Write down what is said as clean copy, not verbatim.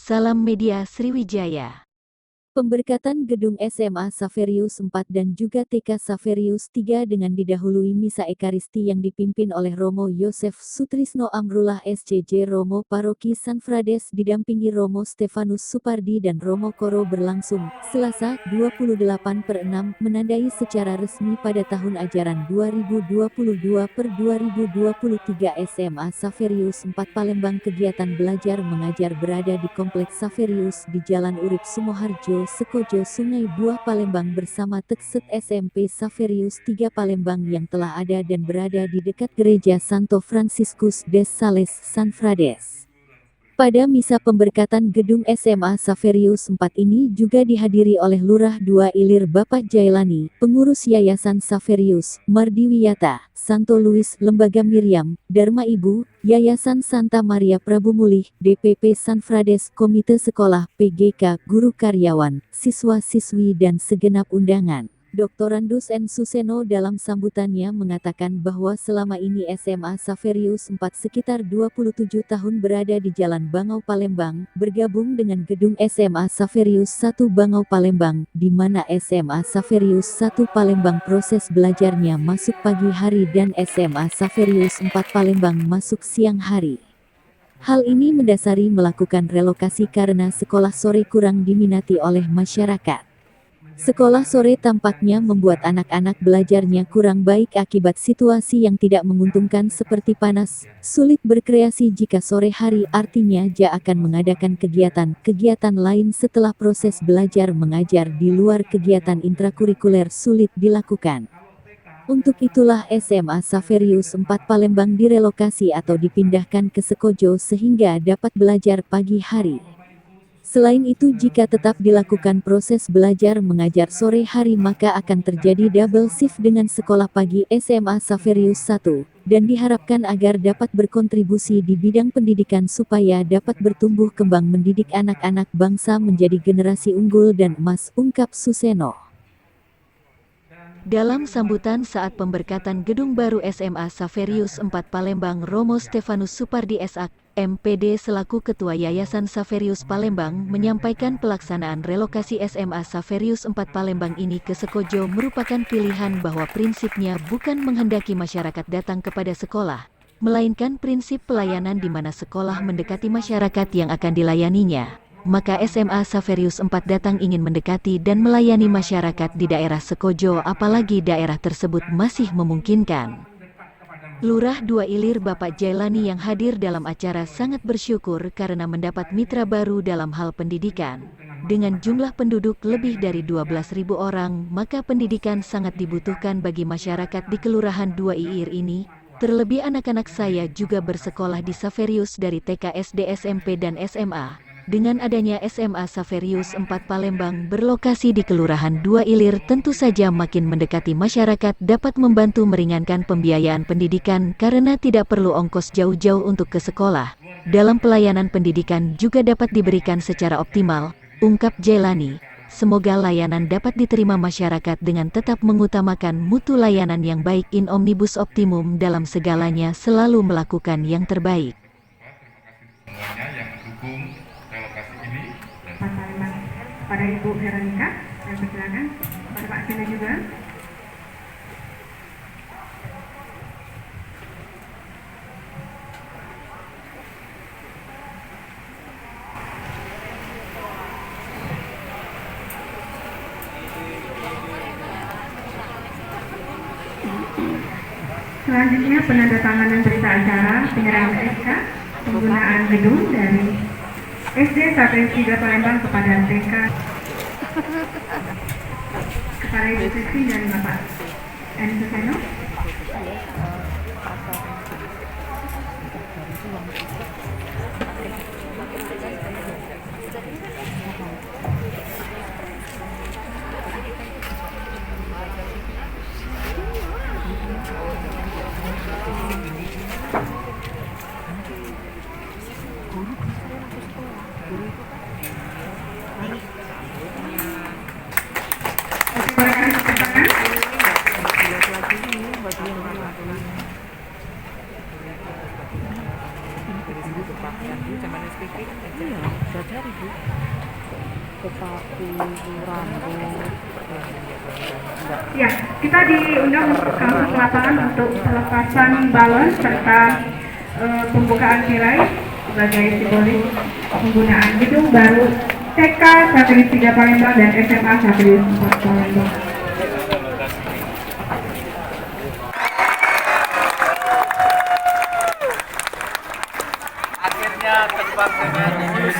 Salam Media Sriwijaya. Pemberkatan gedung SMA Xaverius IV dan juga TK Xaverius III dengan didahului misa ekaristi yang dipimpin oleh Romo Yosef Sutrisno Amrullah SCJ Romo Paroki Sanfrades didampingi Romo Stefanus Supardi dan Romo Koro berlangsung, Selasa, 28/6, menandai secara resmi pada tahun ajaran 2022/2023 SMA Xaverius IV Palembang. Kegiatan belajar mengajar berada di Kompleks Xaverius di Jalan Urip Sumoharjo, Sekojo Sungai Buah Palembang bersama Tekset SMP Xaverius III Palembang yang telah ada dan berada di dekat Gereja Santo Franciscus des Sales Sanfrades. Pada misa pemberkatan gedung SMA Xaverius IV ini juga dihadiri oleh Lurah II Ilir Bapak Jailani, pengurus Yayasan Xaverius, Mardi Wiyata, Santo Louis, Lembaga Miriam, Dharma Ibu, Yayasan Santa Maria Prabu Mulih, DPP Sanfrades, Komite Sekolah, PGK, guru karyawan, siswa-siswi dan segenap undangan. Doktorandus N. Suseno dalam sambutannya mengatakan bahwa selama ini SMA Xaverius IV sekitar 27 tahun berada di Jalan Bangau Palembang, bergabung dengan gedung SMA Xaverius I Bangau Palembang, di mana SMA Xaverius I Palembang proses belajarnya masuk pagi hari dan SMA Xaverius IV Palembang masuk siang hari. Hal ini mendasari melakukan relokasi karena sekolah sore kurang diminati oleh masyarakat. Sekolah sore tampaknya membuat anak-anak belajarnya kurang baik akibat situasi yang tidak menguntungkan seperti panas, sulit berkreasi jika sore hari, artinya Ja akan mengadakan kegiatan lain setelah proses belajar mengajar di luar kegiatan intrakurikuler sulit dilakukan. Untuk itulah SMA Xaverius IV Palembang direlokasi atau dipindahkan ke Sekojo sehingga dapat belajar pagi hari. Selain itu, jika tetap dilakukan proses belajar mengajar sore hari maka akan terjadi double shift dengan sekolah pagi SMA Xaverius I, dan diharapkan agar dapat berkontribusi di bidang pendidikan supaya dapat bertumbuh kembang mendidik anak-anak bangsa menjadi generasi unggul dan emas, ungkap Suseno. Dalam sambutan saat pemberkatan gedung baru SMA Xaverius IV Palembang, Romo Stefanus Supardi SAK, MPD selaku Ketua Yayasan Xaverius Palembang menyampaikan pelaksanaan relokasi SMA Xaverius IV Palembang ini ke Sekojo merupakan pilihan bahwa prinsipnya bukan menghendaki masyarakat datang kepada sekolah, melainkan prinsip pelayanan di mana sekolah mendekati masyarakat yang akan dilayaninya. Maka SMA Xaverius IV datang ingin mendekati dan melayani masyarakat di daerah Sekojo, apalagi daerah tersebut masih memungkinkan. Lurah II Ilir Bapak Jailani yang hadir dalam acara sangat bersyukur karena mendapat mitra baru dalam hal pendidikan. Dengan jumlah penduduk lebih dari 12.000 orang, maka pendidikan sangat dibutuhkan bagi masyarakat di Kelurahan II Ilir ini. Terlebih anak-anak saya juga bersekolah di Xaverius dari TK, SD, SMP dan SMA. Dengan adanya SMA Xaverius IV Palembang berlokasi di Kelurahan II Ilir, tentu saja makin mendekati masyarakat, dapat membantu meringankan pembiayaan pendidikan karena tidak perlu ongkos jauh-jauh untuk ke sekolah. Dalam pelayanan pendidikan juga dapat diberikan secara optimal, ungkap Jailani. Semoga layanan dapat diterima masyarakat dengan tetap mengutamakan mutu layanan yang baik in omnibus optimum dalam segalanya, selalu melakukan yang terbaik. Semuanya yang mendukung relokasi ini pada Ibu Veronica, saya persilakan pada Pak Sina juga. Selanjutnya penandatanganan berita acara penyerahan SK penggunaan gedung dari SD Xaverius III Palembang kepada TK kepada Ibu Sisi dan Bapak N. Suseno. Bu zaman SPP kan Iya, saya cari Bu. Tetapi rambut enggak. Ya, kita diundang langsung ke lapangan untuk pelepasan balon serta pembukaan nilai sebagai simbolis penggunaan gedung baru TK Saferius 3 Palembang dan SMA Saferius 4 Palembang. akhirnya terbang dengan mulus.